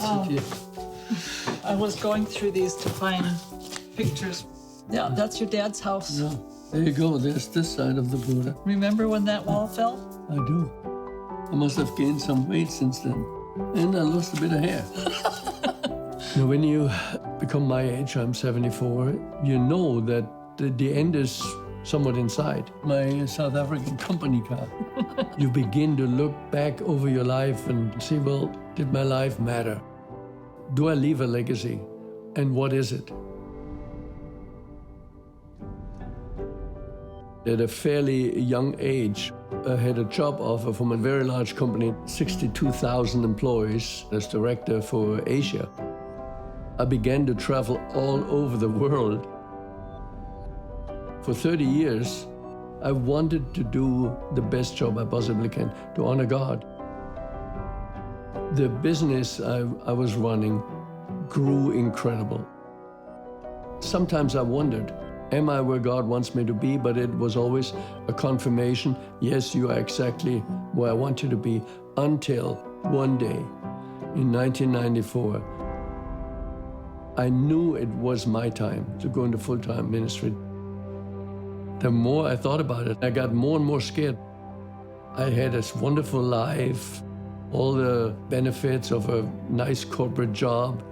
Oh. it here. I was going through these to find pictures. Yeah, that's your dad's house. Yeah. There you go. There's this side of the Buddha. Remember when that wall fell? I do. I must have gained some weight since then. And I lost a bit of hair. Now, when you become my age, I'm 74, you know that the end is somewhat inside. My South African company car. You begin to look back over your life and see, well, did my life matter? Do I leave a legacy? And what is it? At a fairly young age, I had a job offer from a very large company, 62,000 employees, as director for Asia. I began to travel all over the world. For 30 years, I wanted to do the best job I possibly can, to honor God. The business I was running grew incredible. Sometimes I wondered, am I where God wants me to be? But it was always a confirmation, yes, you are exactly where I want you to be, until one day in 1994, I knew it was my time to go into full-time ministry. The more I thought about it, I got more and more scared. I had this wonderful life, all the benefits of a nice corporate job.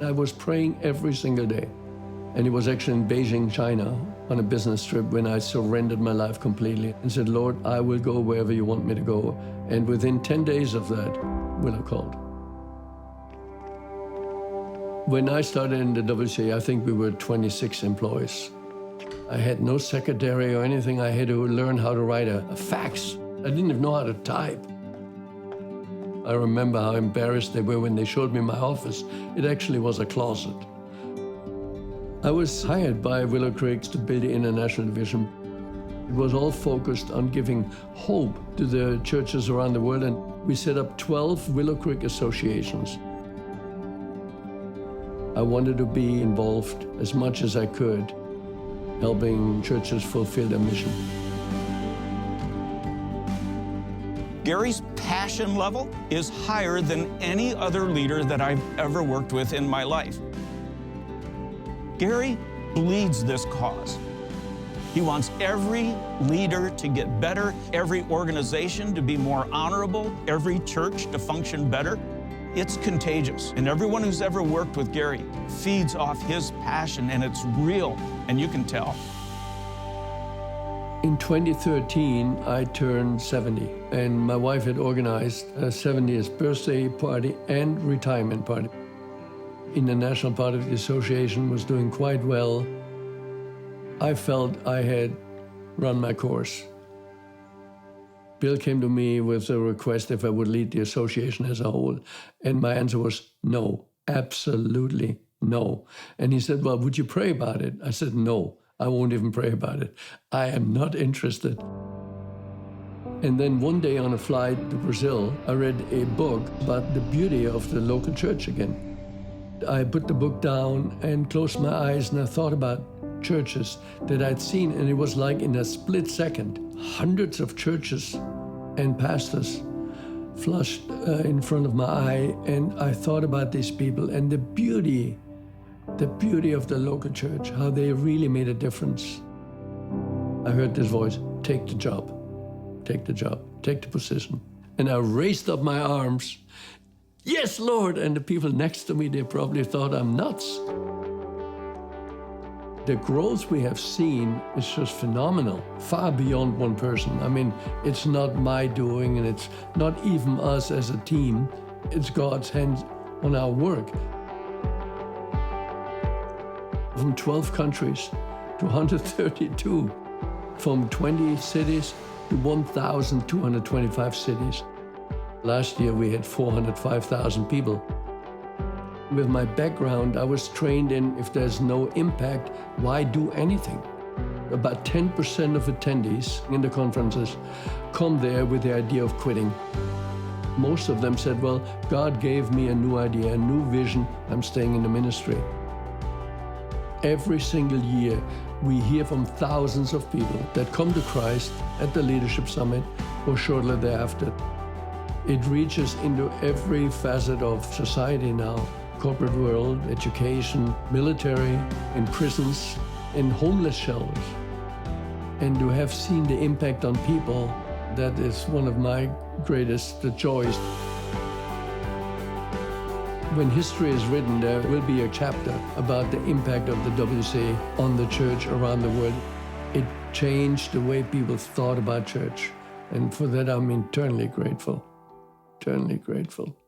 I was praying every single day. And it was actually in Beijing, China, on a business trip when I surrendered my life completely and said, Lord, I will go wherever you want me to go. And within 10 days of that, Willow called. When I started in the WCA, I think we were 26 employees. I had no secretary or anything. I had to learn how to write a fax. I didn't even know how to type. I remember how embarrassed they were when they showed me my office. It actually was a closet. I was hired by Willow Creek to build the international division. It was all focused on giving hope to the churches around the world, and we set up 12 Willow Creek associations. I wanted to be involved as much as I could, helping churches fulfill their mission. Gary's passion level is higher than any other leader that I've ever worked with in my life. Gary bleeds this cause. He wants every leader to get better, every organization to be more honorable, every church to function better. It's contagious, and everyone who's ever worked with Gary feeds off his passion, and it's real, and you can tell. In 2013, I turned 70, and my wife had organized a 70th birthday party and retirement party. International part of the association was doing quite well. I felt I had run my course. Bill came to me with a request if I would lead the association as a whole, and my answer was no, absolutely no. And he said, well, would you pray about it? I said, no, I won't even pray about it. I am not interested. And then one day on a flight to Brazil, I read a book about the beauty of the local church again. I put the book down and closed my eyes, and I thought about churches that I'd seen, and it was like in a split second, hundreds of churches and pastors flashed in front of my eye, and I thought about these people and the beauty of the local church, how they really made a difference. I heard this voice, take the job, take the job, take the position. And I raised up my arms, yes, Lord, and the people next to me, they probably thought I'm nuts. The growth we have seen is just phenomenal, far beyond one person. I mean, it's not my doing, and it's not even us as a team. It's God's hands on our work. From 12 countries to 132, from 20 cities to 1,225 cities. Last year, we had 405,000 people. With my background, I was trained in if there's no impact, why do anything? About 10% of attendees in the conferences come there with the idea of quitting. Most of them said, well, God gave me a new idea, a new vision, I'm staying in the ministry. Every single year, we hear from thousands of people that come to Christ at the Leadership Summit or shortly thereafter. It reaches into every facet of society now. Corporate world, education, military, in prisons, in homeless shelters. And to have seen the impact on people, that is one of my greatest joys. When history is written, there will be a chapter about the impact of the WCA on the church around the world. It changed the way people thought about church. And for that, I'm eternally grateful. Eternally grateful.